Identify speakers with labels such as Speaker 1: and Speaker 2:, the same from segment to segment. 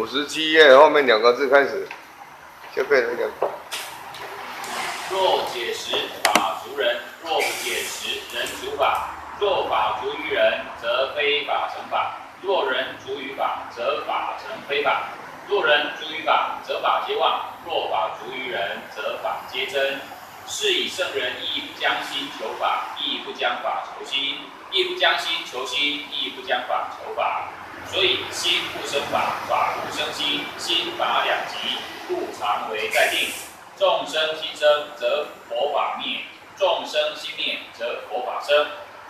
Speaker 1: 57页后面2个字开始，就变成一个。
Speaker 2: 若解时，法逐人；若不解时，人逐法。若法逐于人，则非法成法；若人逐于法，则法成非法。若人逐于法，则法皆忘；若法逐于人，则法皆真。是以圣人亦不将心求法，亦不将法求心；亦不将心求心，亦不将法求法。所以心不生法，法不生心，心法两极，故常为在定。众生心生，则佛法灭；众生心灭，则佛法生。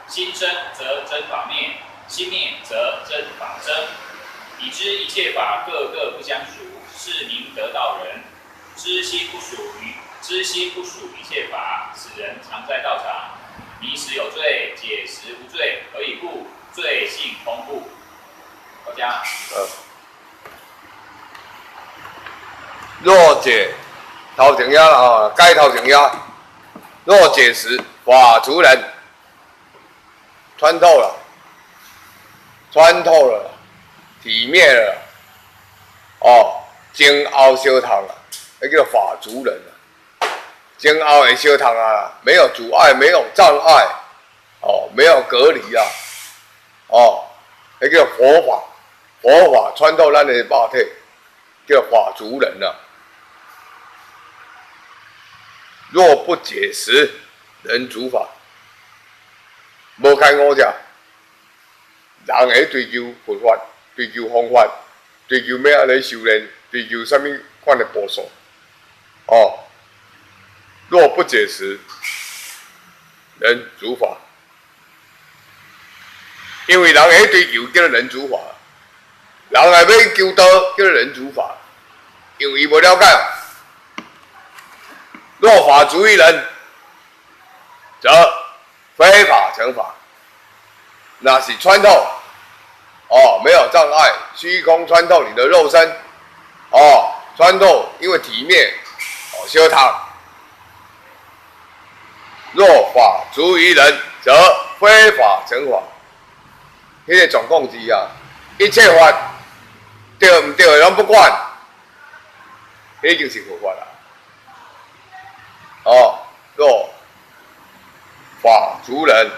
Speaker 2: 心生则真法灭，心灭则真法生。已知一切法各个不相属，是名得道人。知心不属一切法，此人常在道场。迷时有罪，解时无罪，何以故？罪性空故。好讲。
Speaker 1: 若解头前遐啦，该头前遐。若解时，法逐人。穿透了，体灭了，前后相通了，那叫法逐人了。前后会相通啊，没有阻碍，没有障碍，没有隔离啊，那叫佛法，佛法穿透咱的肉体，叫法逐人了。若不解时，人逐法。无开悟者，人会追求佛法，追求方法，追求要安尼修炼，追求什么款的步数？若不解时，人逐法。因为人会追求叫做人逐法，人也要求道叫做人逐法，因为伊无了解。若法逐于人，则非法成法，那是穿透，没有障碍，虚空穿透你的肉身，穿透，因为体面，相通。若法逐于人，则非法成法。迄个总共字啊，一切法对唔对拢不管，迄就是佛法啦。若法逐人，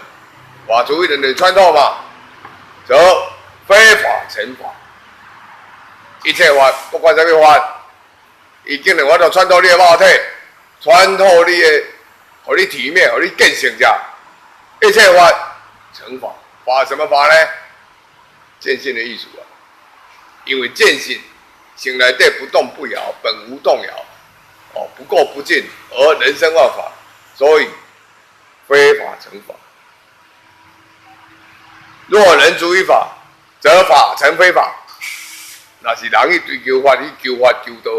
Speaker 1: 法逐于人的穿透嘛，则非法成法。一切法不管什么法，伊竟然我都穿透你的肉体，穿透你的，互你体面，互你见性者。一切法成法，法什么法呢？见性的艺术啊。因为见性，性内底不动不摇，本无动摇，不垢不净，而人生万法，所以非法成法。若人逐于法，则法成非法。那是人去追求法，你求法求道，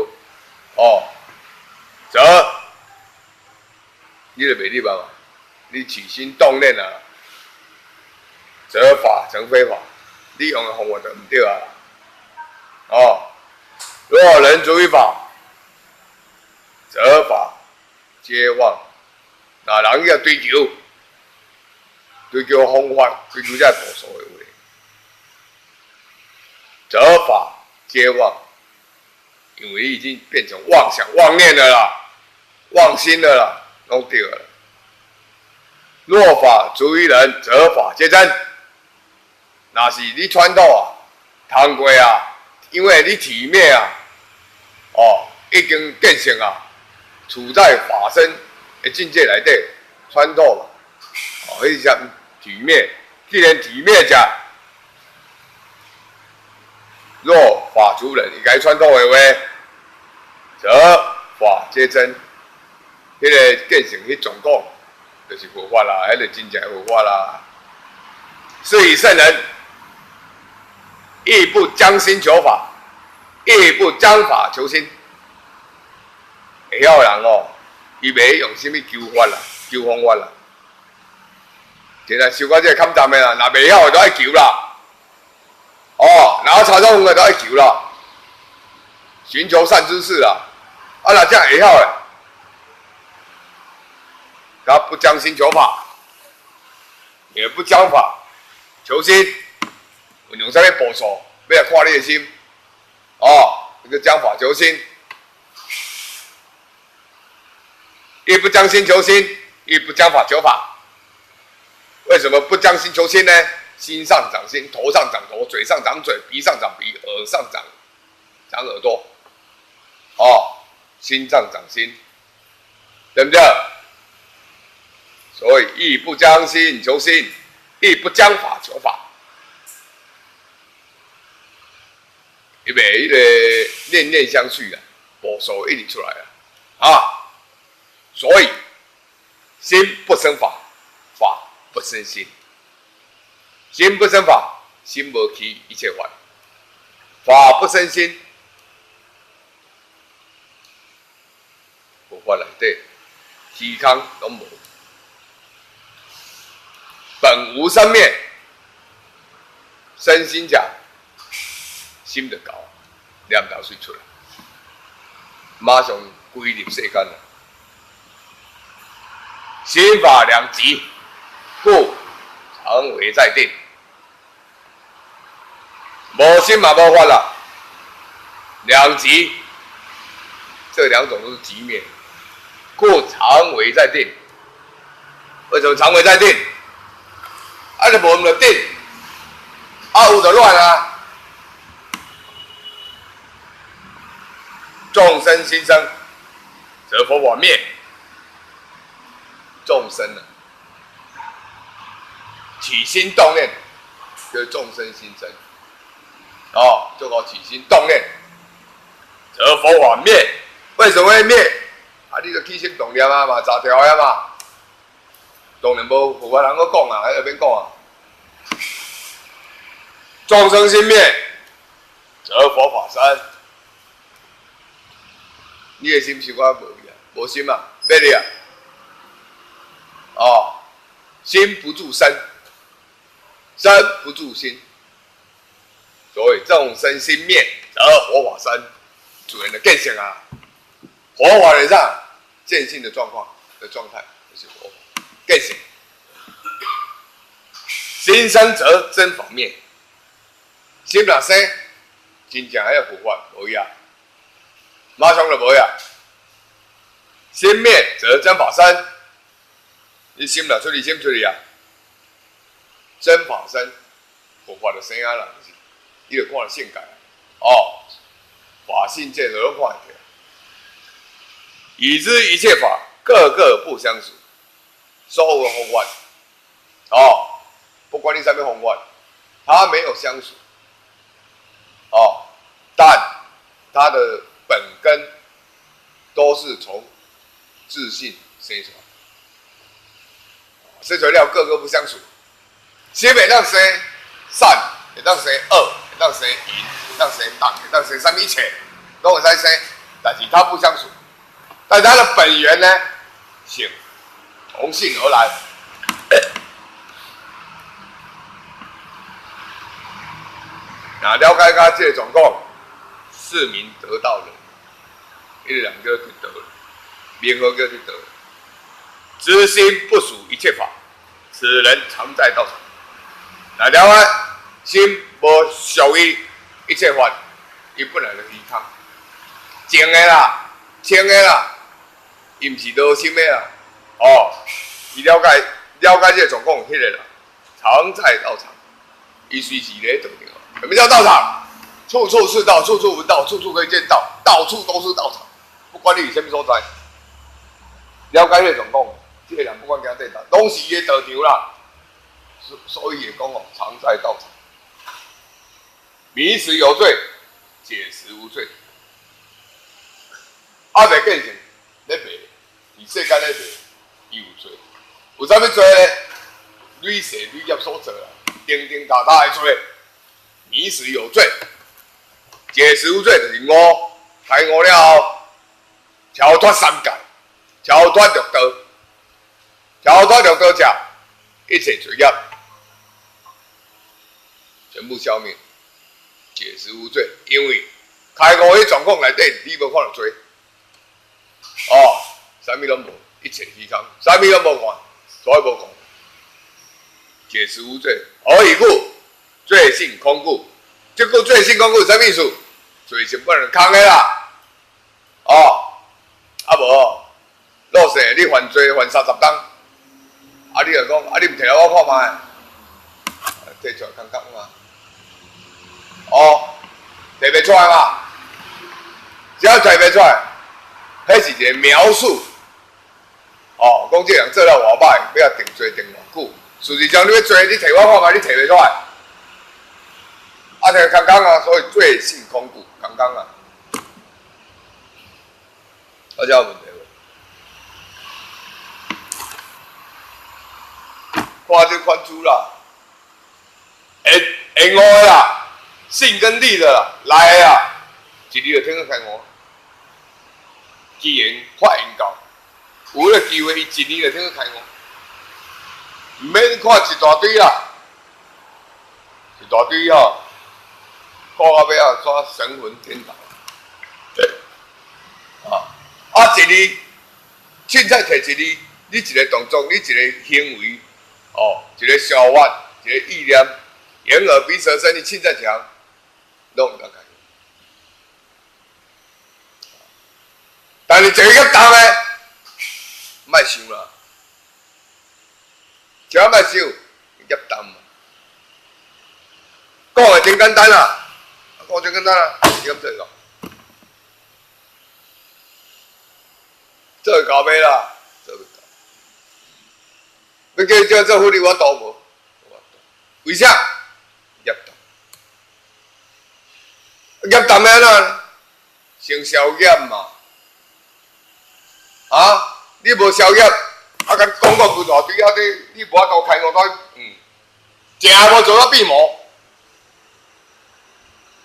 Speaker 1: 则你就袂入嘛。你起心动念啊，则法成非法。你用的方法就唔对啊。若人逐于法，则法皆忘。那人要追求方法，追求这步数的话，则法皆忘，因为已经变成妄想、妄念了啦，妄心了啦，拢对了。若法逐于人，则法皆真。那是你穿透啊，通过啊，因为你体面啊，已经见性啊，处在法身的境界内底穿透嘛，迄叫体面。既然体面者，若法逐人，伊该穿透的话，则法皆真。迄个见性，迄总讲就是佛法啦，迄个真正佛法啦。是以圣人亦不将心求法，亦不将法求心。会晓人伊袂用什么求法啦、求方法啦。现在修到这坎站的啦，若袂晓的都爱求啦。然后查中的都爱求啦，寻求善知识啦。若这样会晓的，他不将心求法，也不将法求心。用啥物步数，要来看你的心，哦，这个将法求心，一不将心求心，一不将法求法。为什么不将心求心呢？心上长心，头上长头，嘴上长嘴，鼻上长鼻，耳上长耳朵。哦，心上长心，对不对？所以亦不将心求心，亦不将法求法。因为迄个念念相续啊，无数一直出来啊，所以心不生法，法不生心。心不生法，心无起一切法；法不生心，佛法内底虚空拢无，本无生灭。身心讲，心就搞，念头水出来，马上归入世间了。心法两极，故常为在定。无心嘛无法啦，两极，这两种都是极灭，故常为在定。为什么常为在定？啊，就无就定，啊有就乱啊。众生心生，则佛法灭。众生啊，起心动念，就是众生心生。哦，就搞起心动念，则佛法灭。为什么会灭？啊，你个起心动念啊嘛，查条啊嘛。当然无佛法人个讲啊，喺那边讲啊。众生心灭，则佛法生。你的心是我无去啊，无心啊，咩哩啊？哦，心不住身，身不住心。所以众生心灭，则佛法生。主人的见性啊，佛法人上见性的状态就是佛法见性。心生则真法灭，心若生，真正迄个佛法无呀，马上就无呀。心灭则真法生，你心若出去，心出去啊，真法生，佛法就生啊啦。你就看了性格哦，法性见都看得到。已知一切法各个不相属，所有的宏观哦，不管你什么宏观，它没有相属哦，但它的本根都是从自信生出来，生出来了各个不相属，心会当生善，会当生恶。让生淫，让生党，让生三一切，都有在生，但是它不相属。但它的本源呢，性从性而来。那了解到这总共是名得道人，一两个就得了，联合个就得了。知心不属一切法，此人常在道场。那了解心。无属于一切法，伊本来就是虚空，静的啦，清的啦，伊毋是多心的啦。哦，伊了解这个状况，迄个啦，常在道场，伊随时咧道场。什么叫道场？处处是道，处处闻道，处处可以见道，到处都是道场。不管你是什么所在，了解这状况，这个人不管怎对道，拢是伊的道场啦。所以也讲哦，常在道场。迷时有罪，解时无罪。阿袂见性，咧卖，伫世间咧卖，伊有罪。有啥物罪呢？屡世屡业所做啦，叮叮当当的罪。迷时有罪，解时无罪，就是误，开误了后，超脱三界，超脱六道，超脱六道者，一切罪业全部消灭。解时无罪，因为开悟迄状况内底，你无看到罪。哦，啥物拢无，一切虚空，啥物拢无看，所以无讲。解时无罪，何以故？罪性空故。这个罪性空故什么意思？做成本就空的啦。哦，啊无，老细你犯罪犯30档，啊你就讲啊你唔摕来我看卖，摕出来空空嘛。哦，摕袂出来嘛，只要摕袂出来，迄是一个描述。哦，讲这人做了偌歹，要定罪定偌久。事实上，你要做，你摕我看卖，你摕袂出来。啊，摕空空啊，所以罪性空故，空空啊。大家有问题无？看这款主啦，会误的啦，信跟利的啦，来啊，一日就听去开误，既然发现到。有迄个机会，伊一年就听去开误，唔免看一大堆啦，一大堆吼，看到尾啊，煞神魂颠倒。一日，凊彩摕一日，你一个动作，你一个行为，哦，一个想法，一个意念，眼耳鼻舌身，你凊彩强，拢唔得开。但是一个业重诶。莫想啦，千万莫想，业重嘛。讲诶真简单啦，讲真简单啦，是咁做个，做会到尾啦，做袂到。要叫叫做福利我倒无，为啥？业重，业重咩啦？成宵业嘛，啊？你无宵夜，啊，甲讲讲规大堆啊！你无法度开我到，正无做到闭模，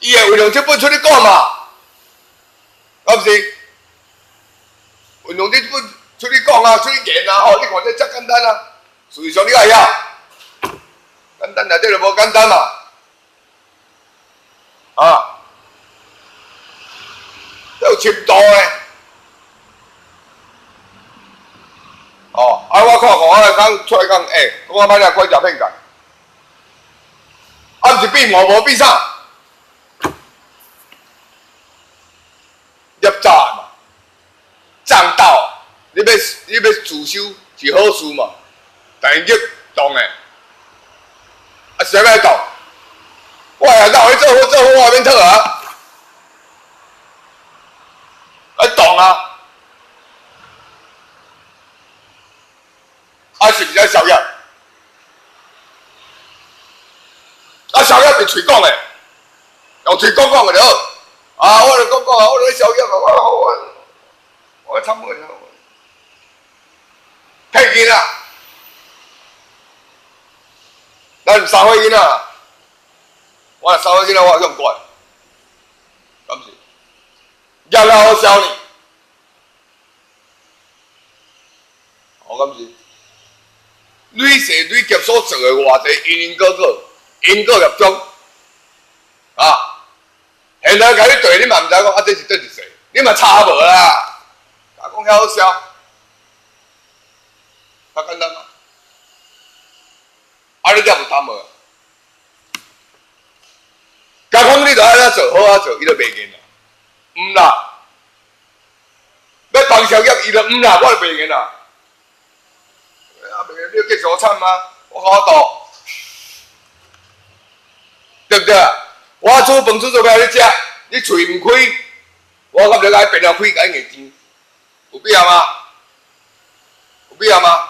Speaker 1: 伊会运用这本出去讲嘛，是不是？运用这本出去讲啊，出去演啊，吼！你看这遮简单啊，事实上你爱晓，简单内底就无简单嘛，啊，有深度诶。哦，啊！我看我来讲出来讲，我歹来快食骗讲，啊，毋是闭模无闭啥，业诈嘛，账道，你要自首是好事嘛，但是业动诶，啊，谁来动？我下到去做好外面讨啊，来动啊！啊，是毋是爱宵夜？啊，宵夜是嘴讲诶，用嘴讲讲个就好。啊，我就讲啊，我咧宵夜啊，我参会啦，太紧啦。咱3岁囡仔，我3岁囡仔我用惯，敢是？业了好消呢，我敢是？累世累劫所做的偌济因因果业种啊！现在甲你对，你嘛毋知讲啊，这是倒一世，你嘛差无啦。甲讲遐好笑，较简单嘛。啊，你则有担无？甲讲你著安怎做，好啊做，伊就袂瘾啦。毋啦，要放宵夜，伊就毋啦，我就袂瘾啦。你要继续惨吗？我甲我赌，对不对？我煮饭煮做要你食，你喙唔开，我敢就甲你变了开，甲你硬钱，有必要吗？有必要吗？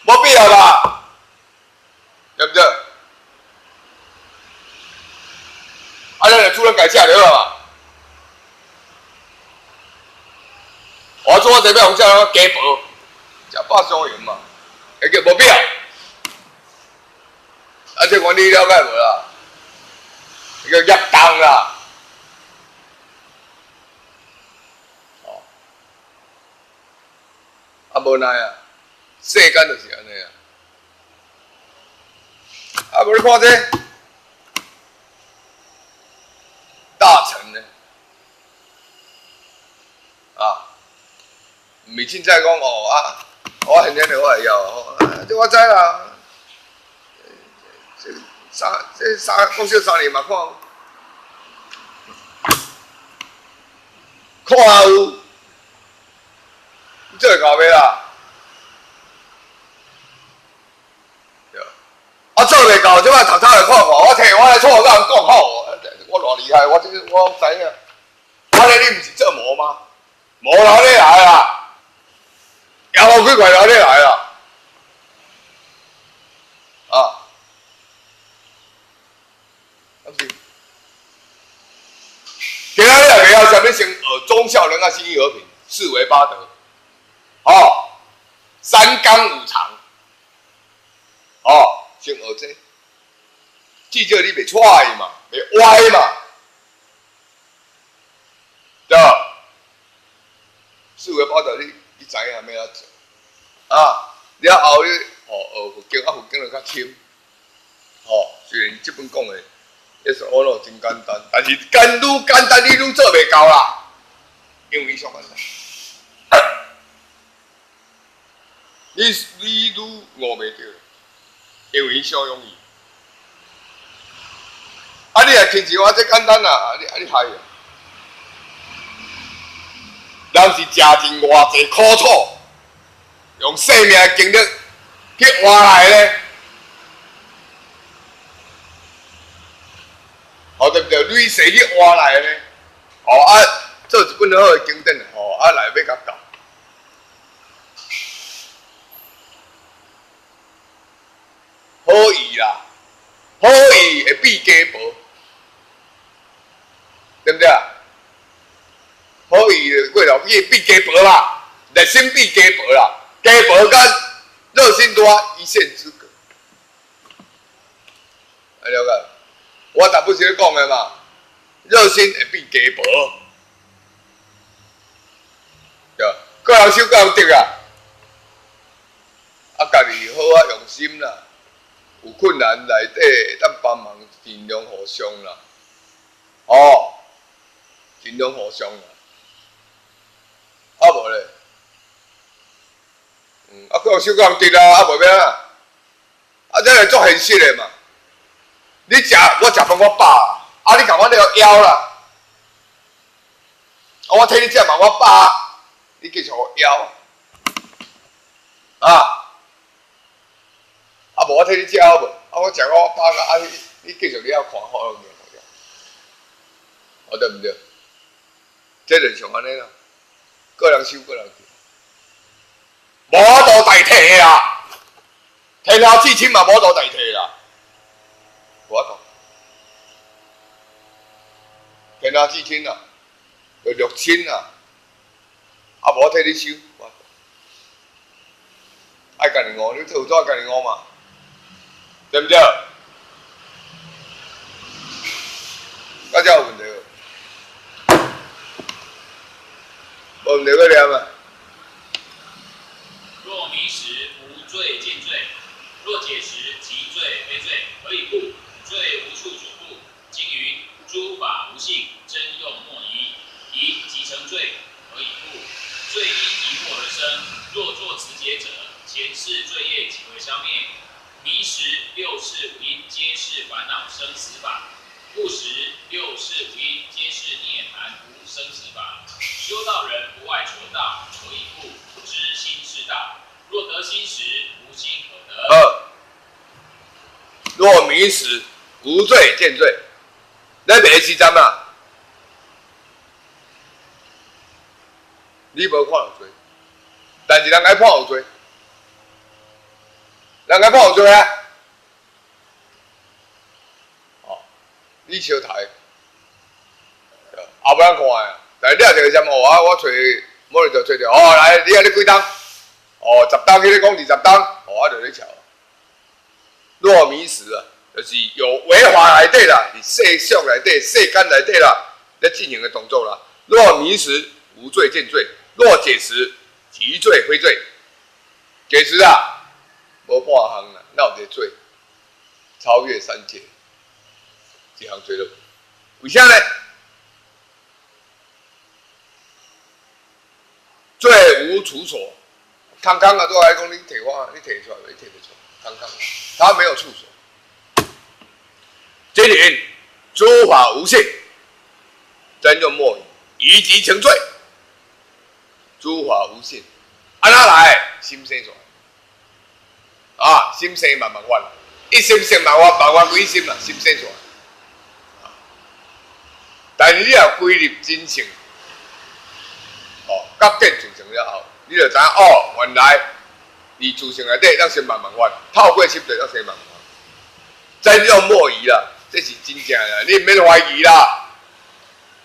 Speaker 1: 无必要吧，对不对？啊，咱就主人家食就好嘛。我做我这边红叫加薄。食饱双赢嘛，会叫无必要。啊，这款你了解无啦？叫业重啦。哦，啊无奈啊，世间就是安尼啊。啊，无你看这大臣呢？啊，毋是凊彩讲哦啊。我现在就我会晓，这我知啦。这讲少3年嘛，看看有，你做会到未啦？对。啊，做袂到，即摆读册来看我摕我来错，我甲人讲好，我偌厉害，我知影。我咧，你毋是做模吗？模老你来啦，摇好几块老你来啦，啊，不是。今仔日袂晓啥物先学忠孝仁爱信义和平，四维八德，哦，三纲五常，哦，先学这，至少你袂错嘛，袂歪嘛。对，四维八德你知影要安做啊？了后你学佛经，佛经就较深。虽然这本讲的，也是学了真简单，但是愈简单你愈做袂到啦，因为伊上简单，你愈悟袂着，因为伊上容易。啊，你也亲像我这简单啦，你害啊！人是食尽偌济苦楚，用生命的经历去换来咧，对不对？累世去换来咧，做一本好的经典，来要甲教。好意啦，好意会比家薄，对不对啊？好意过头去比家薄啦，热心比家薄啦，家薄甲热心多一线之隔。了解？我逐不是咧讲的嘛，热心会比家薄，对，各人守各人得啊，家己好用心啦，有困难内底当帮忙，尽量互相啦，尽量互相啦。无咧，各人守各人得啊，无要啊，这个做现实的嘛。你我食饭我饱，你共我了枵啦，我替你食嘛我饱，你继续我枵，无我替你食好无？我食我饱个，你继续你要看好个对毋对？这就像安尼啦。个人修，个人无道代替啦，天下至亲嘛无道代替啦，无法度。天下至亲啦，就六亲啦，无我替你修，无法度。爱家己悟，你做做家己悟嘛，对不对？大家有问题无？无问题个念啊。
Speaker 2: 若迷时无罪见罪，若解时即罪非罪，何以故？罪无处所故。经云：诸法无性，真用莫疑。疑即成罪，何以故？罪因疑惑而生。若作此解者，前世罪业即为消灭。迷时六世五因，皆是烦恼生死法。故时六世五因，皆是涅槃无生死法。修道人不外求道，何以故？知心是道。若得心时，无心可得。
Speaker 1: 若迷时，无罪见罪。咱迷时阵啊，你无看有罪，但是人爱判有罪，人爱判有罪啊。你小台，后不人看啊。但是你也着什么？我找某日就找着，来，你几档？10档，迄个讲20档，我就咧瞧。若迷时啊，就是有违法内底啦，伫世俗内底、世间内底啦，咧进行的动作啦。若迷时，无罪见罪；若解时，即罪非罪。解时啊，无半项啦，哪有一个罪超越三界？一项罪了，为啥呢？罪无处所，康康啊，都来讲你摕我，你摕出来，你摕不出来，康康，他没有处所。今年诸法无性，真用莫疑，疑即成罪。诸法无性，安怎来？心生出来，啊，心生万万法，一心生万法，万法归心啦，心生出来。但是你若归入真性，哦，觉见形成了后，你就知影哦，原来你自性内底咱生万万法，透过心对咱生万万法，真要莫疑啦，这是真正啦，你唔免怀疑啦，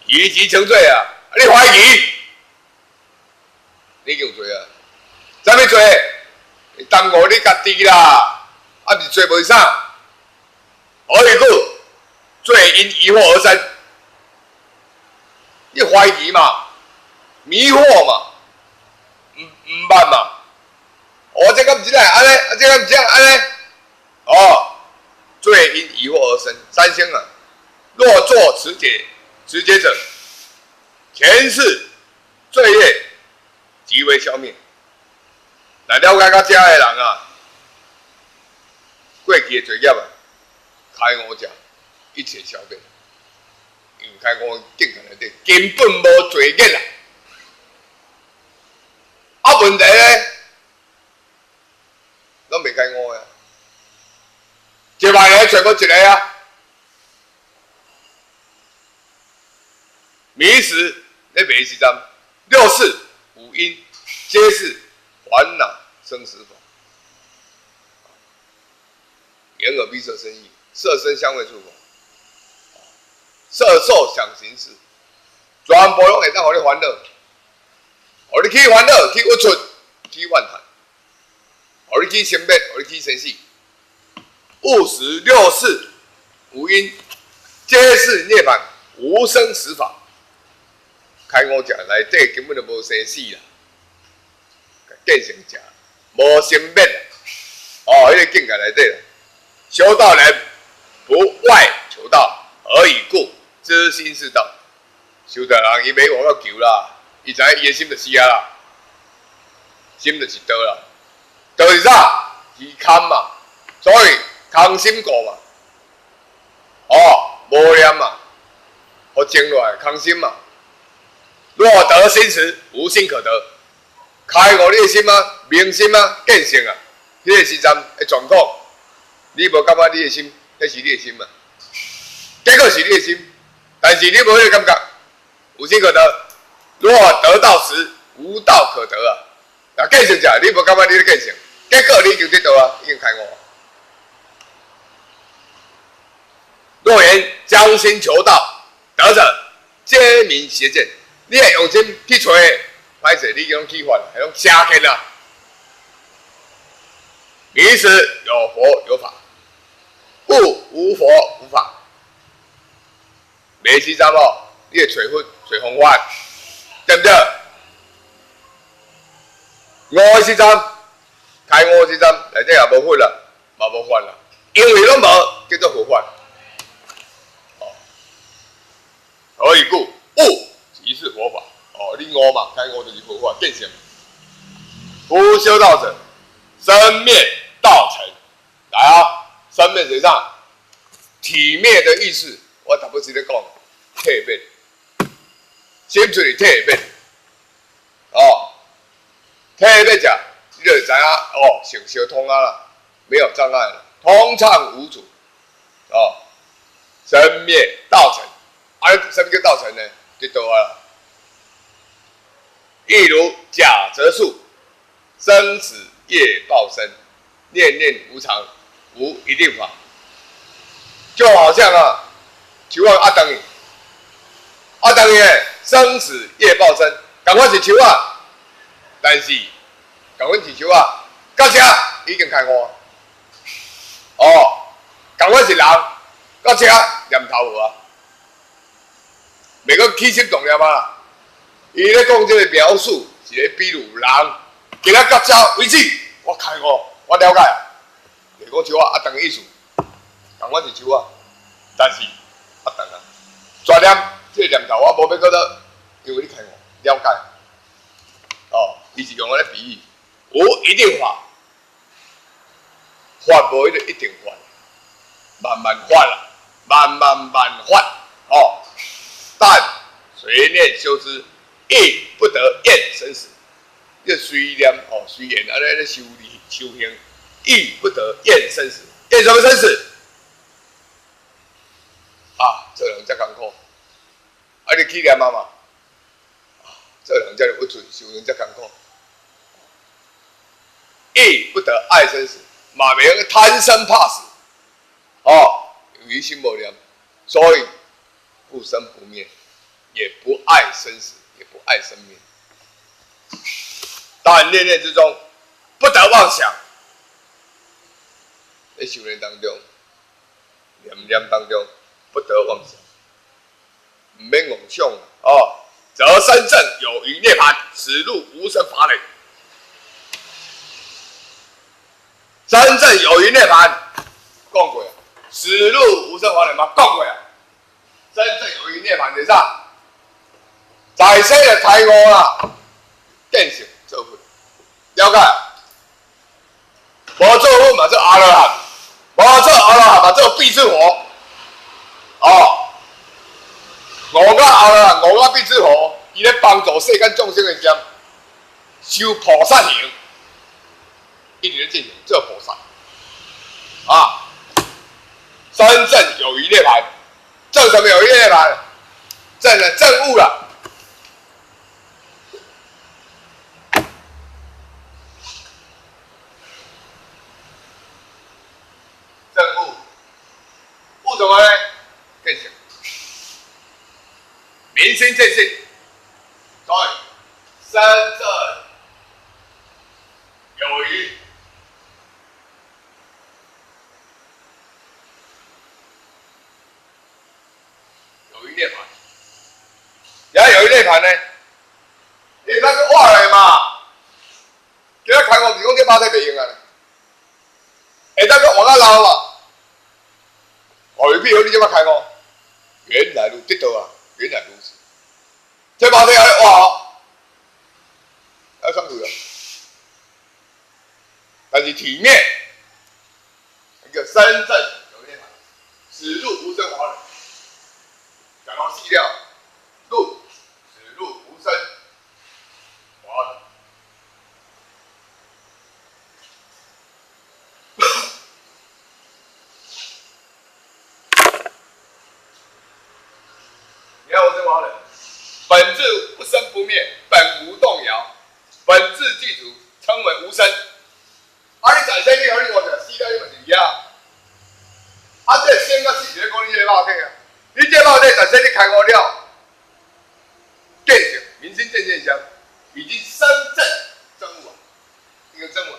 Speaker 1: 疑即成罪啊！你怀疑，你已经罪啊！怎么罪？耽误你家己啦，啊，是罪袂啥？何以故？罪因疑惑而生。你怀疑嘛，迷惑嘛，唔捌嘛？我这个不是来安尼，啊这个不是安尼，哦，罪因疑惑而生，三星啊。若作持解者，前世罪业即为消灭。来了解到这的人啊，过去的罪业啊，开悟者一切消灭。因为开悟境界内底根本无罪孽啦，啊问题咧，拢未开悟呀，一万个找无一个啊，迷时咧迷时阵，六世五阴皆是烦恼生死法，眼耳鼻舌身意，色声香味触法。色受想行识，全部拢会当互你烦恼，互你去烦恼，去郁出，去怨叹，互你去生灭，互你去生死。务实六世五阴，皆是涅槃无生死法。开悟者内底根本就无生死啦，见成者无生灭啦。哦，迄个境界内底啦，修道人不外求道，何以故？知心是道，修道人伊袂往到求啦，伊知影伊的心就是啊啦，心就是道啦，道是啥？是空嘛，所以空心故嘛，哦，无念嘛，互静落来，空心嘛。若得心时，无心可得。开悟你的心啊，明心啊，见性啊，迄个时阵会状况，你无感觉你的心，迄是你的心嘛？结果是你的心。但是你无迄个感觉，无心可得。若得道时，无道可得啊！那见性者，你无感觉你咧见性，结果你已经得到啊，已经开悟。若言将心求道，得者皆名邪见。你系用心去找，歹势你迄种去法，迄种邪见啊！迷时有佛有法，故无佛无法。迷时阵哦，你会找方法，对不对？悟的时阵，开悟的时阵，内底也无佛啦，嘛无法啦，因为拢无叫做佛法。哦，何以故？悟即是佛法。哦，你悟嘛，开悟就是佛法，见性。夫修道者，生灭道成。来啊，生灭是啥？体灭的意思。我头不是咧讲体灭，心出是体灭，哦，体灭者，你就知影哦，性相通啊啦，没有障碍了，通畅无阻，哦，生灭道成，啊，什么叫道成呢？就倒啊啦，亦如假择数，生死业报生，念念无常，无一定法，就好像啊。树啊，等于，等于生死业报生，共款是树啊，但是共款是树啊，到这已经开悟，哦，共款是人，到这念头无啊，袂个起心动念啊，伊咧讲这个描述是咧比如人，今仔到这为止，我开悟，我了解，袂讲树啊，等于意思，共款是树啊，但是。等啊，专念这个念头我无要搁倒，因为你开悟了解，哦，伊是用我咧比喻，无一定法，法无迄个一定法，慢慢法啦，慢法，哦，但随念修之，亦不得厌生死，这随念哦，随言安尼咧修理修行，亦不得厌生死。厌什么生死？啊，这人才艰苦，啊，你去念嘛嘛，这人才有罪，修行才艰苦。亦不得爱生死，马明贪生怕死，哦，有疑心无念，所以不生不灭，也不爱生死，也不爱生命。但念念之中，不得妄想。在修炼当中，念念当中，不得妄想，唔免妄想哦，则身正有余涅槃，此入无生法类。真正有余涅槃，讲过啊，此入无生法类嘛，讲过啊。真正有余涅槃是啥？在世的开悟啦，见性做佛，了解？无做佛嘛做阿罗汉，无做阿罗汉嘛做必之佛。哦，五个阿罗汉，五个必之佛，伊咧帮助世间众生的点修菩萨行，一直咧进行做菩萨。啊，真正有余涅槃，证什么有余涅槃？证了证悟了。证悟，悟什么呢？见性，明心见性。所以，真正有余。涅槃，然后有一涅槃呢，你那个话来嘛，叫他开悟，是讲这肉体袂用啊，下当个活啊老啊，何必要你这么开悟？原来如得到啊，原来如此，这肉体还活哦，要上去了，但是体面，一个真正有涅槃，此入无生法类。讲到细料，入此入无生，华的。你看我这华人，本质不生不灭，本无动摇，本质具足，称为无生。啊，你在生你和你我讲，细料你嘛是一样。啊，这先个是咧讲你这个肉体啊。你这肉体在身你开悟了，见性明心见现象，已经深正证悟啊，已经证悟。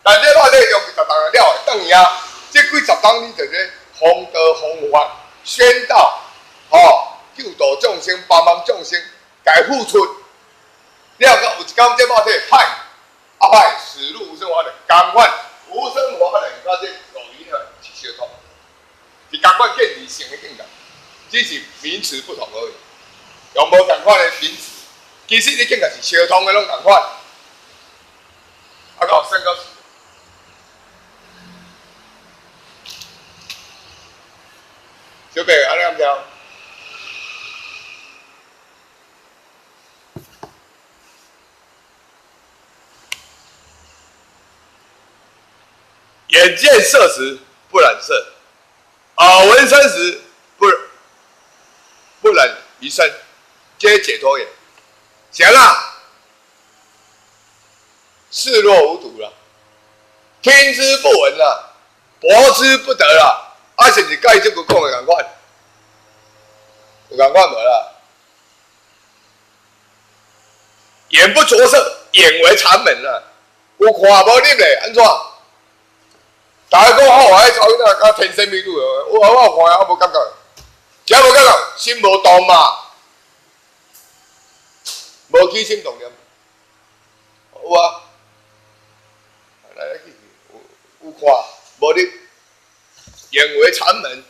Speaker 1: 但这肉体用几十当了，等于啊，这几十当你就是弘道弘法，宣导，救度众生，帮忙众生，该付出。了到有一天这肉体歹，啊歹，死入无生法类，共款无生法类，甲这有余呢是相同。是同款见理性的境界，只是名词不同而已。用无同款的名词，其实你境界是相同的，拢同款。啊，到升到小白安尼咁听。眼见色时不染色。耳闻声时不染于声，皆解脱也。行啦，视若无睹了，听之不闻了，博之不得了。啊，是不是甲伊即句讲的同款？有同款无啦？眼不着色，眼为禅门啊！有看无入嘞，安怎？大家讲好，我迄草囡仔甲天生迷路的，我有看啊，我无感觉，只要无感觉，心无动嘛，无起心动念，有啊，来去有看，无你眼为禅门，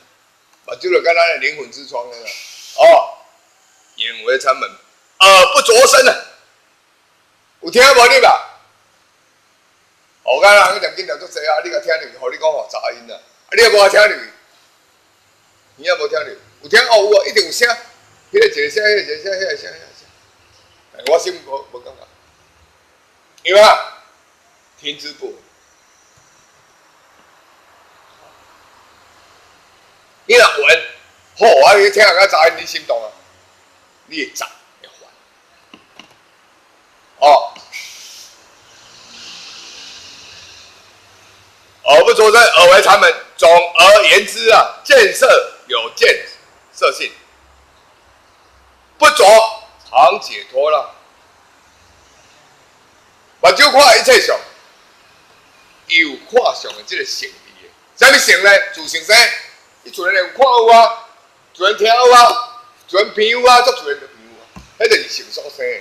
Speaker 1: 目睭就敢咱的灵魂之窗了，眼为禅门，耳不着声啊，有听无你吧？我讲人念经念足济啊，你甲听入去，互你讲话杂音啊，你也无听入去，你也无听入去，有听有啊，一定有声，迄个一个声，迄个声，迄个声，我心无感觉，因为啊，天之不稳。你若稳，好，我听人家查你心动啊，你会涨会还。哦，而不着真，而为禅门。总而言之啊，见色有见色性，不着常解脱了。目睭看一切相，有看相的这个性理的。什么性呢？自性性，你自然有看有啊，自然听有啊，自然闻有啊，足自然就闻有啊，迄就是性所生的。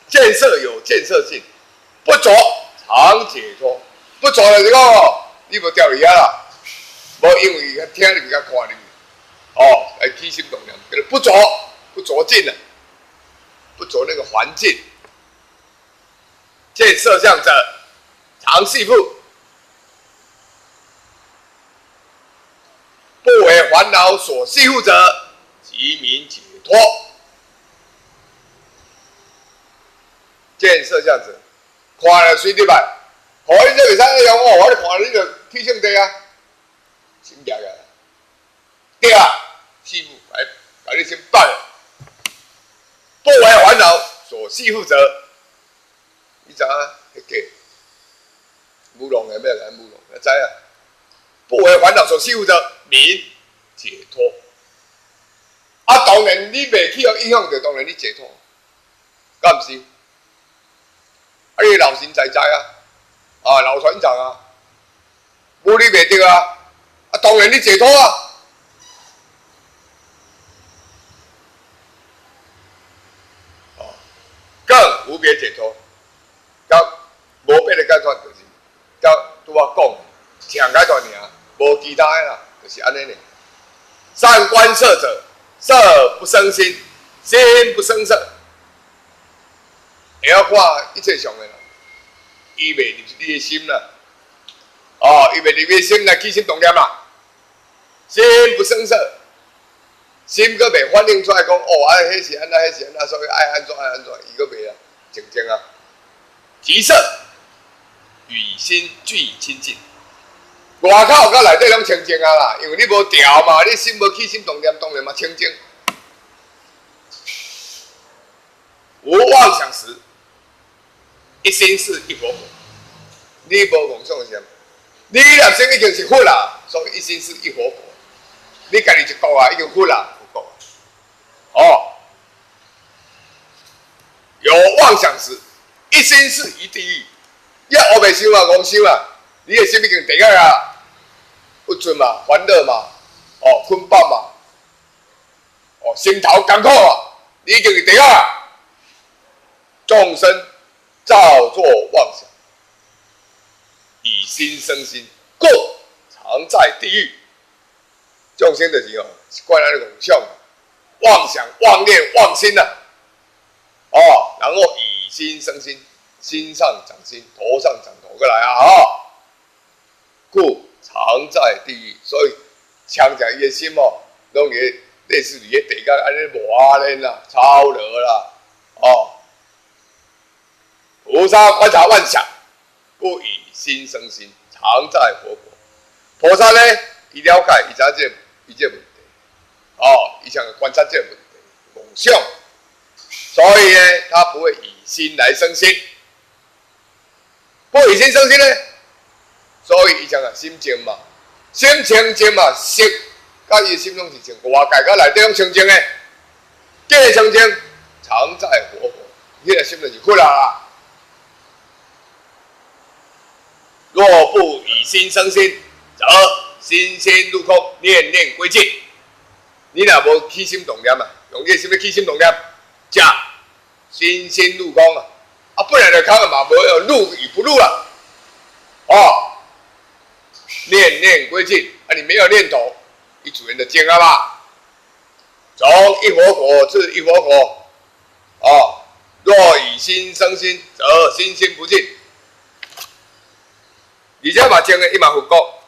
Speaker 1: 见色有见色性，不着常解脱。不着就是讲哦，你无掉去遐啦，无因为遐听你甲看你，哦，来起心动念，叫做不着，不着境啊，不着那个环境。见色相者，常系缚，不为烦恼所系缚者，即名解脱。见色相者，看了随你办，看你这个使用哦，我看了你就起性地啊，心夹夹，对啊，系缚来，把你先办了，不为烦恼所系缚者。你知影迄个乌龙的，要来乌龙，知啊？不为烦恼所系缚者，名解脱。啊，当然你袂去影响着，当然你解脱，敢毋是？啊，你老神在在啊，啊，老船长啊，无你袂得啊，啊，当然你解脱啊。哦，更无别解脱。甲无别的解脱，就是甲拄我讲，强解脱尔，无其他的啦，就是安尼呢。善观色者，色不生心，心不生色。会晓看一切相的啦，伊袂入你的心啦，哦，伊袂入你的心来起心动念啦。心不生色，心阁袂反映出来讲，哦，迄是安那，迄是安那，所以爱安怎爱安怎，伊阁袂啦，静静啊。即色与心俱清净，外口甲内底拢清净啊啦，因为你无调嘛，你心无起心动念，当然嘛清净。无妄想时，一心是一佛佛。你无妄想是啥？你内心已经是佛啦，所以一心是一佛佛。你家己一个啊，已经佛啦，佛国啊。哦，有妄想时。一心是一地狱，你黑白想啊，妄想啊，你的心已经地狱啊，不准嘛，烦恼嘛，哦，捆绑嘛，哦，心头艰苦啊，你已经是地狱啊。众生造作妄想，以心生心，故常在地狱。众生就是哦，是怪咱的妄想、妄想、妄念、妄心啊，哦，然后以心生心，心上长心，头上长头过来啊！哦，故常在地狱。所以强调伊的心哦，拢个类似于地界安尼磨练啦、操劳啦，哦。菩萨观察万象，不以心生心，常在佛国。菩萨呢，伊了解，伊知这问题，哦，伊想观察这问题，妄想。所以呢，他不会以心来生心，不以心生心呢，所以伊讲啊，心静嘛，心清净嘛，色甲伊心拢是净，外界甲内底拢清净的，假清净，常在佛国，迄个心就是佛啦。若不以心生心，则心心入空，念念归尽。你若无起心动念啊，用你的心要起心动念。假心心入空啊，啊，不然就看嘛，无有入与不入了，哦，念念归尽啊，你没有念头，你主人的见啊嘛，从一佛国至一佛国，哦，若以心生心，则心心不尽，而且嘛净的，伊嘛佛国，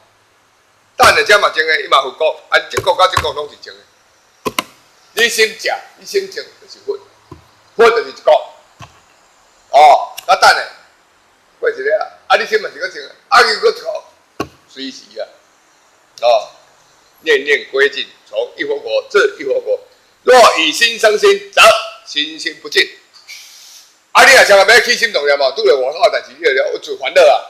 Speaker 1: 等下这嘛净的，伊嘛佛国，啊，这国甲这国拢是净的，你心假，你心净就是佛。佛就是一个，哦，那等下一个啊，啊你先嘛是个穿，啊又个穿，随时啊，念念归尽，从一佛国至一佛国。若以心生心，则心心不净。啊，你若想要要起心动念嘛，拄着外口代志，你就了最烦恼啊，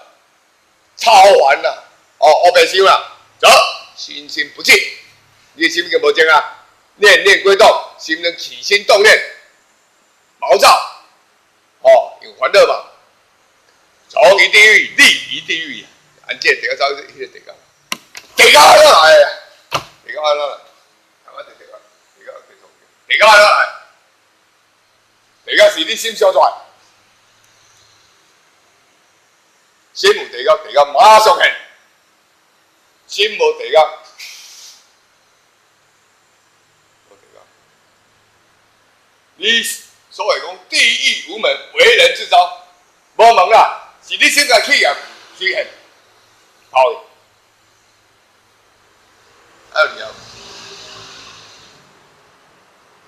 Speaker 1: 超烦啦，黑白想啦，则心心不净。你的心就无净啊，念念归动，心能起心动念，毛躁，有烦恼嘛。从一地狱立一地狱，按这地高走，迄个地高，地高哪来啊？地高哪来？台湾地高，地高地重，地高哪来？地高是你心烧出来，心有地高，地高马上现；心无地高，无地高。你所谓讲地狱无门，为人自招，无门啦。是你现在起啊，随现，好，还有你啊，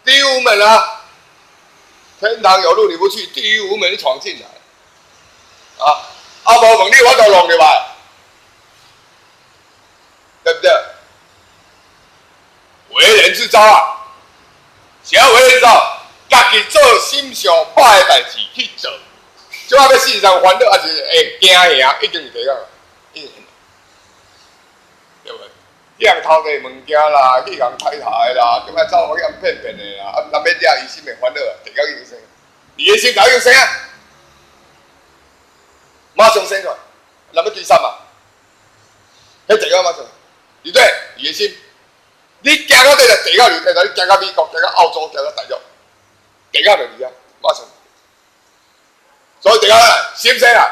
Speaker 1: 地狱无门啊，天堂有路你不去，地狱无门你闯进来，啊，无门你我都弄入来，对不对？为人之招啊，啥为人之招？家己做心上歹的代志去做。即摆要世上烦恼，也是会惊吓，一定是这样，一定，对不对？去人偷摕物件啦，去人歹杀啦，即摆走去人骗骗的啦，啊，难免惹伊心的烦恼，地到用生，你的心搞用生啊，马上生出来，咱要追杀嘛，迄地到马上，对不对？你的心，你行到这个地到你地到，你行到美国，行到澳洲，行到大陆，地到就你啊，马上。所以地下心生啊，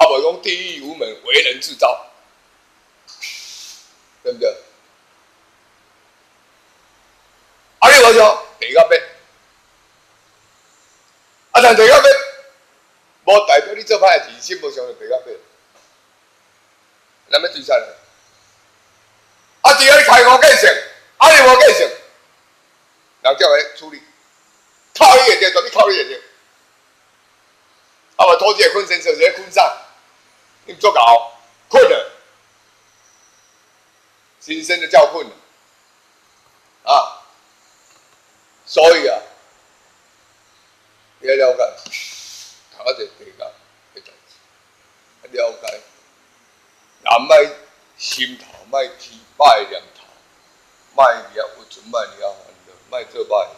Speaker 1: 无讲地狱无门，为人自招，对不对？你无像地下边，但地下边无代表你做歹事，心无上就地下边，咱要追杀人。只要你开悟见性，你无见性，人叫来处理。靠你也对，你靠你也对。无拖这个困身，直接困上，你做搞困了，心生的叫困了，所以啊，你要了解，头一个地界的代志，了解，人莫心头莫起歹念头，莫了有存，莫了烦恼，莫做歹。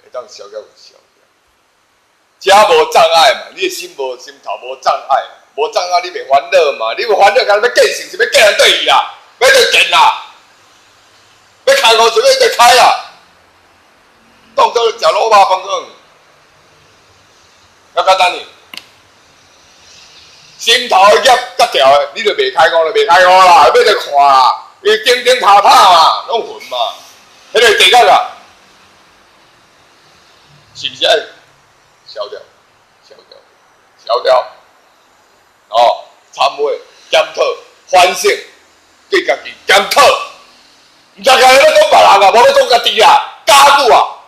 Speaker 1: 当消掉就消掉，遮无障碍嘛，你的心无心头无障碍，无障碍你袂烦恼嘛，你有烦恼，干要见性是要见人对伊啦，要就见啦，要开悟就要开啦，当作食卤肉饭糠，较简单哩。心头的业割掉的，你就袂开悟了，袂开悟啦，要就看啦，伊顶顶塌塌嘛，拢混嘛，迄个地界啦。是不是爱消掉、消掉、消掉？参会、检讨、反省，对家己检讨，唔知家己要讲别人啊，无要讲家己啊，加固啊！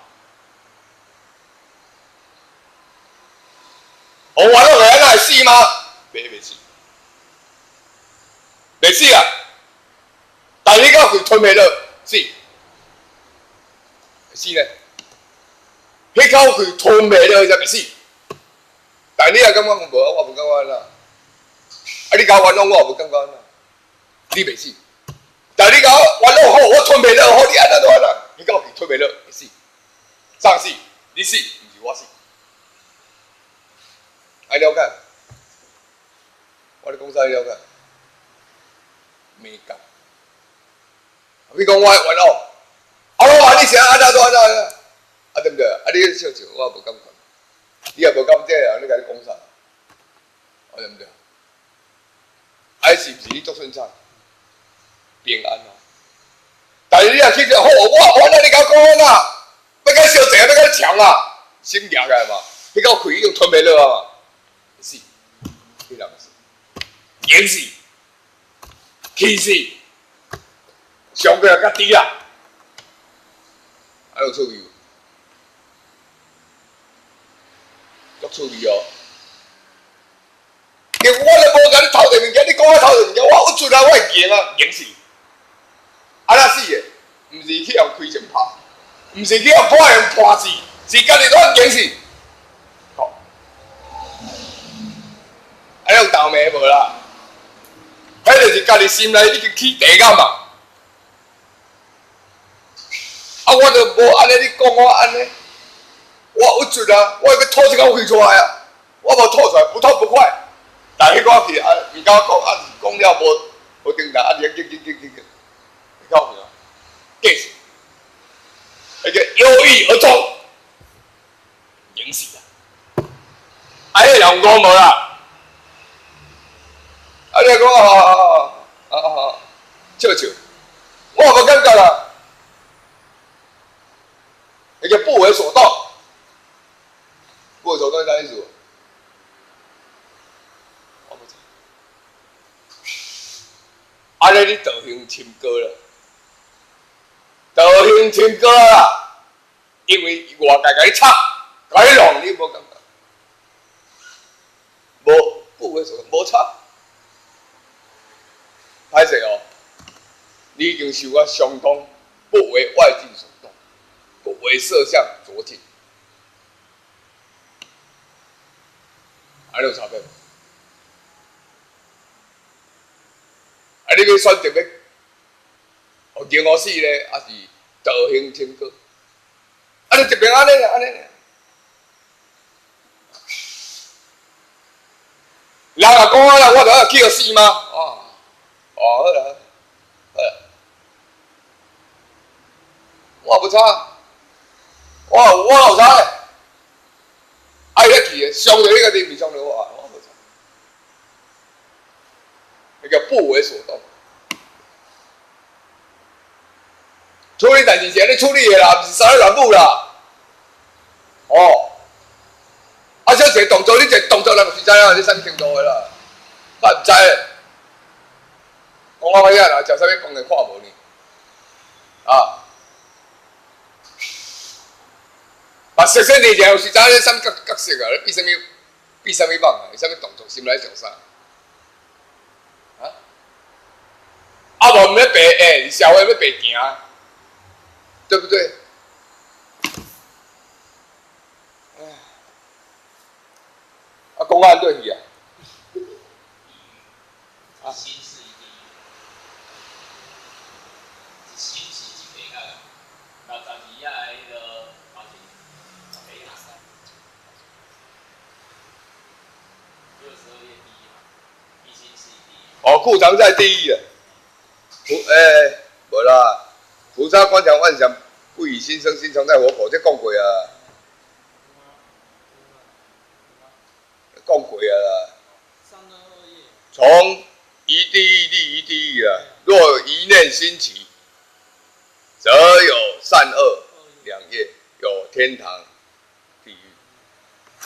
Speaker 1: 我玩到人会死吗？袂死，袂死啊！但你到会吞袂落，死，会死呢？迄口气吞袂落才会死，但你也感觉无，我无感觉啦。你甲我冤枉我无感觉啦，你袂死。但你甲我冤枉好，我吞袂落好，你安怎做啦？迄口气吞袂落会死，上死，你死，毋是我死。爱了解？我咧讲啥了解？美感。你讲我冤枉，我话你啥安怎做安怎？对不对？你笑笑，我也无感觉，你也无感这啊，你甲你讲啥？对不对？是毋是你做顺畅？平安啊！但是你若去好，我那你甲讲啦，要甲小姐，要甲强啊，心硬个嘛，迄个气用吞袂落啊嘛，是，迄人是，严死，气死，上过来较低啦，还有错误。处理哦。我都无甲你偷着物件，你讲我偷着物件，我出来我会赢啊，赢死！啊那死的，毋是去用开枪拍，毋是去用破用破死，是家己乱赢死。好，啊用倒霉无啦，迄就是家己心内已经起地感嘛。啊，我都无安尼，你讲我安尼，我有出啊，我要吐一口气出来啊，我无吐出来，不痛不快。但迄个去啊，毋敢讲啊，讲了无定当啊，你你搞啥？继续，那个由一而终，赢死啦！啊，迄人讲无啦，啊，你讲笑笑，我无感觉啦，那个不为所动，不为所动是啥意思？安尼你道行深高了，道行深高啦，因为外界甲你插，甲你弄，你无感觉，无不为所动，无插，歹势哦，你已经受到相当不为外境所动，不为色相着境，安尼有差别无？啊！你要选择要互赢互死咧，还是道行清高？啊！你一边安尼咧，安尼咧。人若讲啊，我就要去互死吗？哦，好啦，好啦，我无差，我有差咧。爱遐去诶，伤着你家己，毋伤着我，我无差。那叫不为所动。处理代志是安尼处理的啦，毋是三日两步啦。哦，啊，这一个动作，你一个动作人就是知影你啥物程度的啦，我毋知咧。讲我遐啦，食啥物讲的看无呢？啊，把色色念起来，有时知影啥物角色啊？你比啥物梦啊？啥物动作，心内想啥？啊，无毋要白社会要白行，对不对？啊，公安对去啊！
Speaker 2: 啊，心是一定，心是一定啊！那咱以下迄个话题，北大三，62页第一嘛，一心是第一。
Speaker 1: 哦，库藏在第一了。无啦，菩萨观想妄想，不以心生，心常在我口，这讲过啊，讲过啊啦。322页。从一地狱立于地狱啊，若一念兴起，则有善恶两业，有天堂、地狱。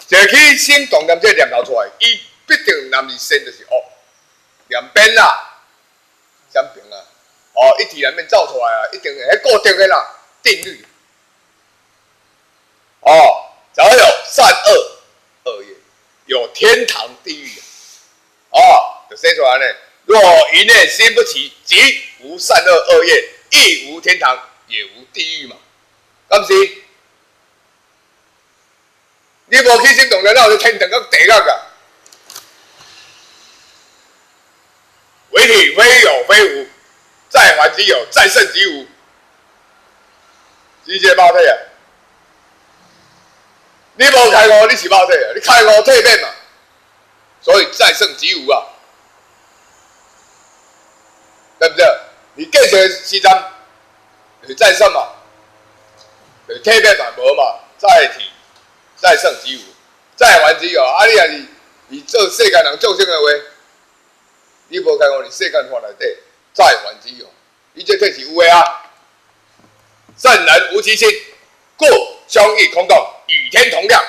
Speaker 1: 一起心动念这念头出来，伊必定若是善就是恶，两边啦，相平啊。哦，一体两面造出来啊，一定迄固定的啦，定律。哦，只要有善恶恶业，有天堂地狱啊。哦，就写出来呢。若一念心不起，即无善恶恶业，亦无天堂，也无地狱嘛。敢是？你无起心动念，哪有天堂跟地狱啊？唯体非有非无。再还即有，再胜即无，直接爆退啊！你无开悟，你是爆退啊！你开悟蜕变嘛，所以再胜即无啊，对不对？你继续时阵，你再胜嘛，你蜕变嘛无嘛，再体再胜即无，再还即有啊！你若是你做世间人众生的话，你无开悟，你世间法内底。再还即有，你这退是有的啊。圣人无其心，故兄亦空洞，与天同量。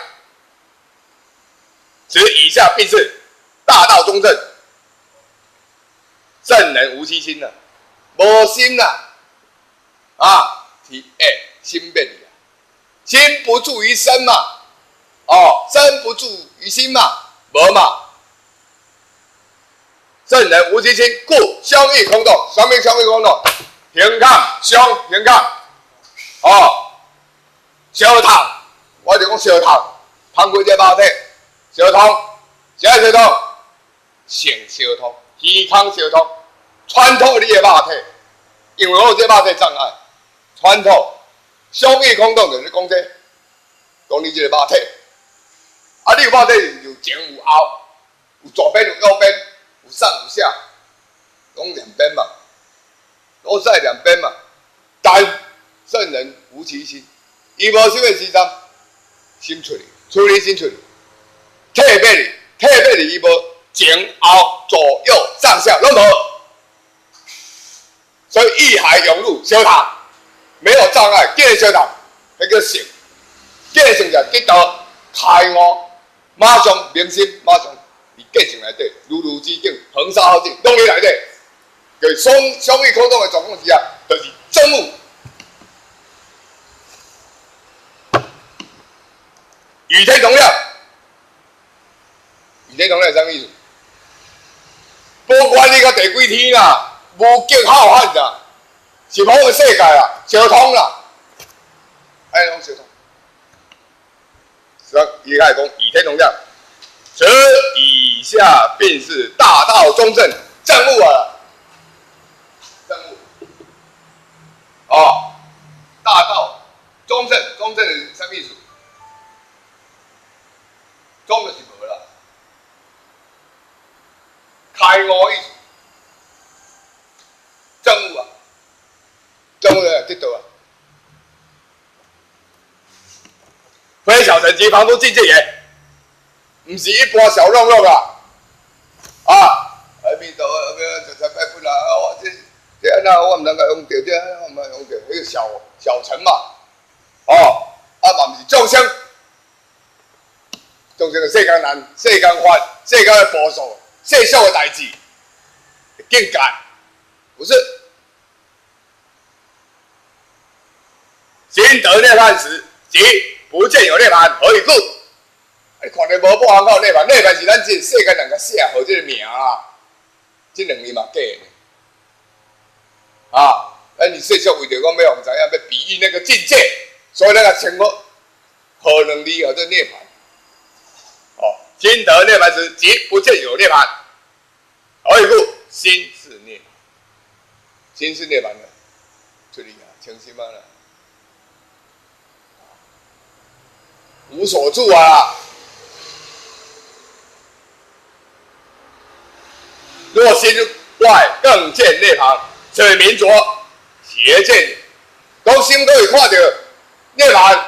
Speaker 1: 此以下便是大道中正。圣人无其心呐，无心呐，啊，心变啊，心不住于身嘛，哦，身不住于心嘛，无嘛。圣人无其心，故胸亦空洞。什么胸亦空洞？平亢胸平亢，哦，烧痛，我就讲烧痛，旁规只肉体烧痛，啥烧痛？性烧痛，虚空烧痛，穿透你的肉体，因为我有这肉体障碍，穿透胸亦空洞就是讲这，讲你这个肉体，啊，你有肉体有前有后，有左边有右边。有上有下，拢两边嘛，都在两边嘛。但圣人无其心，伊无什么时阵，心出去，处理心出去，退别哩，伊无前后左右上下拢无，所以意海涌入，烧烫，没有障碍，见烧烫，那个性，见性就得到开悟，马上明心，马上。伫个性内底，如如之境，横沙好境，拢伫内底。就是胸亦空洞的状况之下，就是真物。与天同量，与天同量是啥意思？不管你个第几天啦，无极浩瀚啦，是某个世界啦，相通啦，哎，拢相通。所以伊开始讲与天同量。此以下便是大道中正正悟啊，正悟哦，大道中正，中正是什么意思？中就是无啦，开悟意思，正悟啊，正悟的得到啊，非小乘及旁诸境界也。唔是一般小肉肉啦，啊！阿弥陀佛，就才拜佛啦！我这安那我唔能够用着，这我唔能用着，迄个小乘嘛，哦，啊嘛唔是众生，众生的世间难，世间法，世间的波数，世俗的代志，境界，不是。心得涅槃时，即不见有涅槃，何以故？你看到无半行内盘，内盘是咱这世间人甲写好这个名啊，这两年嘛假的，啊，咱是世俗为着讲要互知影，要比喻那个境界，所以咱个称呼何两字叫做涅盘。哦，心得涅盘时，即不见有涅盘。何以故？心是涅，心是涅盘的，出嚟啊，清心啊啦，无所住啊。若心外更见涅槃，此名浊邪见。讲心可以看到涅槃，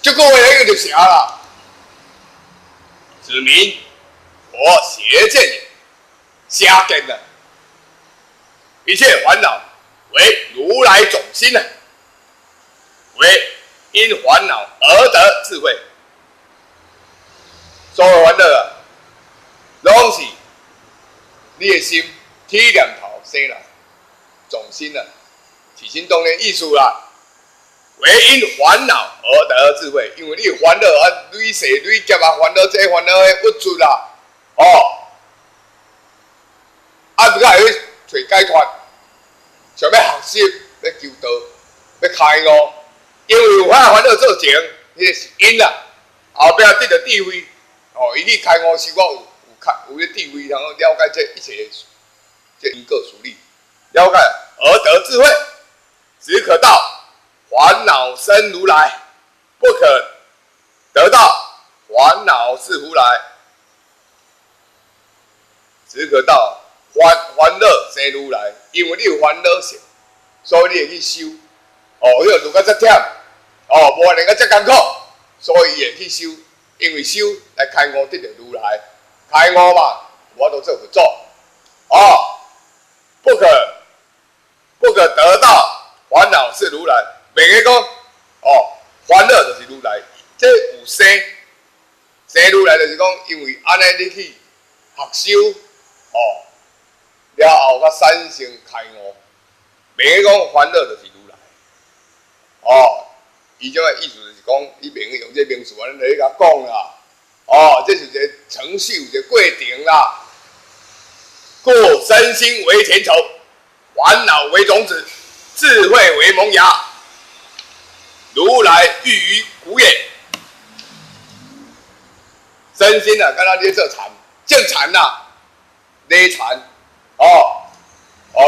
Speaker 1: 这个话那个就邪啦。此名浊邪见也，瞎见的。一切烦恼为如来种心啊，为因烦恼而得智慧。所有烦恼啊，拢是你的心起念头生来，种心啊，起心动念意思啦。为因烦恼而得智慧，因为你烦恼啊，累世累劫啊，烦恼这烦恼迄不出啦，哦，啊，不该去找解脱，想要学习，要求道，要开悟，因为有烦恼做情，迄个是因啦，后壁得到智慧，哦，伊你开悟是我有咧智慧，然后了解这一切这因果属理，了解而得智慧，只可到烦恼生如来，不可得到烦恼是如来，只可到烦乐生如来，因为你有烦恼性，所以你会去修。哦，你路较遮忝，哦，无能够遮艰苦，所以会去修，因为修来开悟得到如来。开悟嘛，我都做不做，哦，不可得到烦恼是如来，袂个讲，哦，烦恼就是如来，这有生如来就是讲，因为安尼你去学修，哦，了后甲产生开悟，袂个讲烦恼就是如来，哦，伊种个意思就是讲，你明用这名词，咱来甲讲啦。哦，这是一个程序，一个过程啦。故身心为田畴，烦恼为种子，智慧为萌芽。如来寓于古也。身心啊，敢若你做禅，正禅啦，礼禅，哦，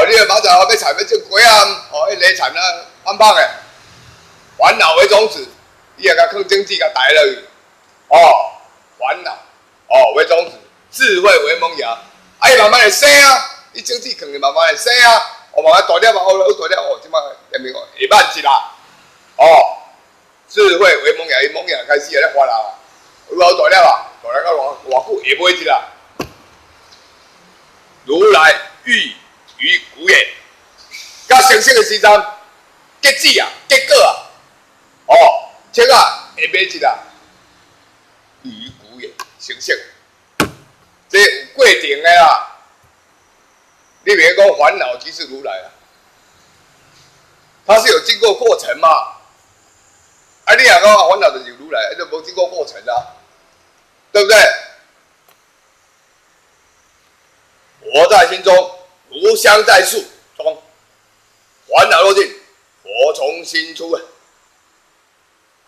Speaker 1: 你个马仔要禅要正鬼啊，迄礼禅啊，棒棒诶。烦恼为种子，你也甲放种子，甲带落去，烦恼，为种子，智慧为萌芽，伊慢慢会生啊，你种子放去慢慢会生啊，慢慢大粒嘛，大粒，即摆下面会慢一啦，智慧为萌芽，伊萌芽开始咧发啦，有大粒啊。大概到偌久也不会记啦。如来寓于古也，甲成熟的时阵，结籽啊，结果啊，切啊会买一啦，寓于古也，成熟，这有过程的啦。你别讲烦恼即是如来啊，它是有经过过程嘛。啊，你若讲烦恼就是如来，就无经过过程啊。对不对？佛在心中，如香在树中。烦恼落尽，佛从心出啊！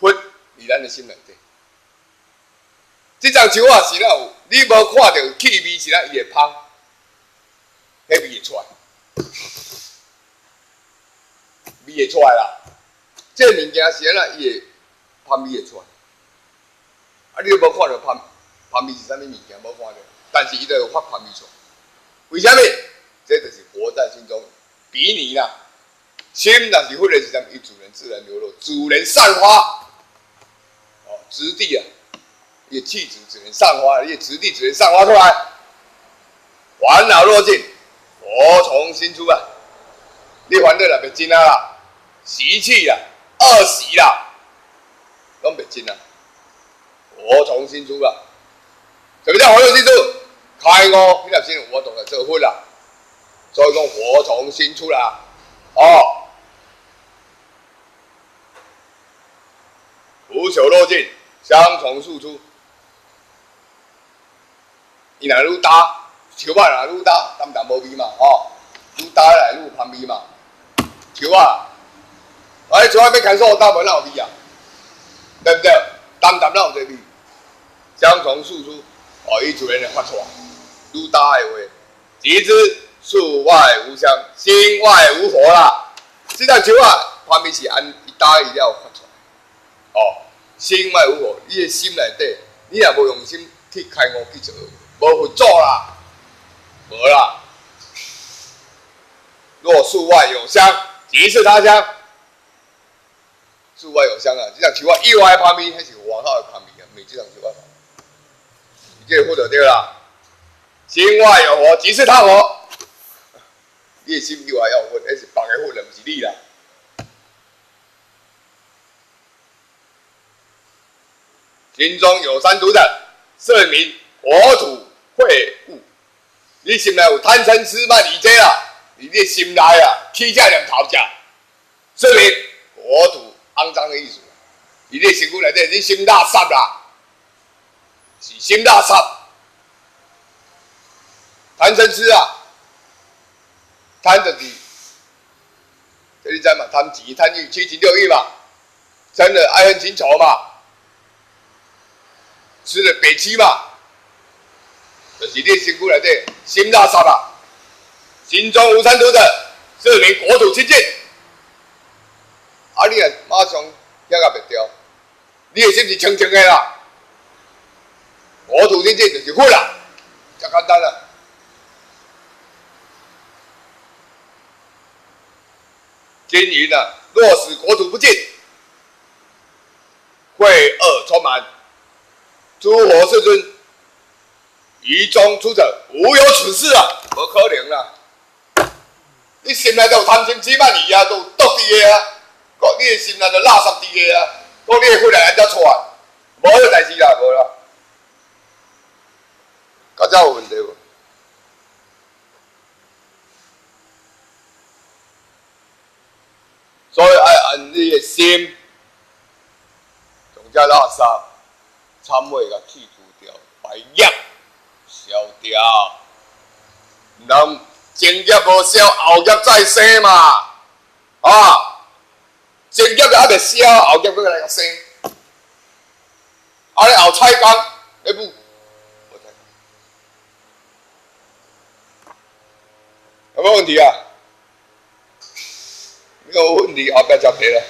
Speaker 1: 佛伫咱的心内底。这张树啊是哪有？你无看到气味是哪伊会芳，迄味会出来，味会出来啦。这物件是哪伊会芳味会出来？啊，你都无看到芳味是啥物物件？无看到，但是伊都有发芳味出来。为什么？这就是佛在心中，比拟啦。心若是佛的时阵，伊自然自然流露，自然散发。质地啊，伊的气质只能散发，伊的质地只能散发出来。烦恼落尽，佛从心出啊！你烦恼若袂尽啊啦，习气啦、恶习啦，拢袂尽啊。佛从心出啊！什么叫佛从心出？开悟，你若心有我懂得做佛啦，所以讲佛从心出啦。腐朽落尽，香从树出。伊若愈焦，树仔若愈焦，淡淡无味嘛，愈焦来愈香味嘛。树仔，树仔要牵手搭无哪有味啊？对不对？淡淡哪有这味？香从树出，伊自然会发出来。愈焦的话，即知树外无香，心外无佛啦。这张树仔香味是按一焦伊了发出来。心外无佛，你的心内底，你若无用心去开悟去做，无佛做啦，无啦。若树外有香，即是他乡。树外有香啊，这张树仔以外的香味，迄是外口的香味啊，毋是这张树仔。你这个佛就对啦。心外有佛，即是他佛。你的心以外要有佛，迄是别个佛，毋是你啦。心中有三毒者，是名国土秽物。你心内有贪嗔痴慢疑这啦，你的心内啊，起这念头者，是名国土肮脏的意思。你的身躯内底，你心垃圾啦，是心垃圾。贪嗔痴啊，贪就是，这你知嘛？贪钱、贪欲、七情六欲嘛，嗔的爱恨情仇嘛。吃了北七嘛，就是你身躯内底心垃圾啦。心中无三毒者，是名国土清净。你若马上遐个袂掉，你的心是清净的啦。国土清净就是佛啦，真简单啦。经云啊，若使国土不净，秽恶充满。诸佛世尊，于中出者，无有此事啊！无可能啦！你心内都有贪心痴慢疑啊，都有毒伫个啊，你的心内都垃圾伫个啊，你的佛来安怎出来？无迄代志啦，无啦。到遮有问题无？所以爱按你的心遮垃圾，参尾甲去除掉，把业消掉。唔通前业无消，后业再生嘛？啊，前业还未消，后业搁来生。啊，你后菜工，你不？有没有问题啊？没有问题，后边交给了。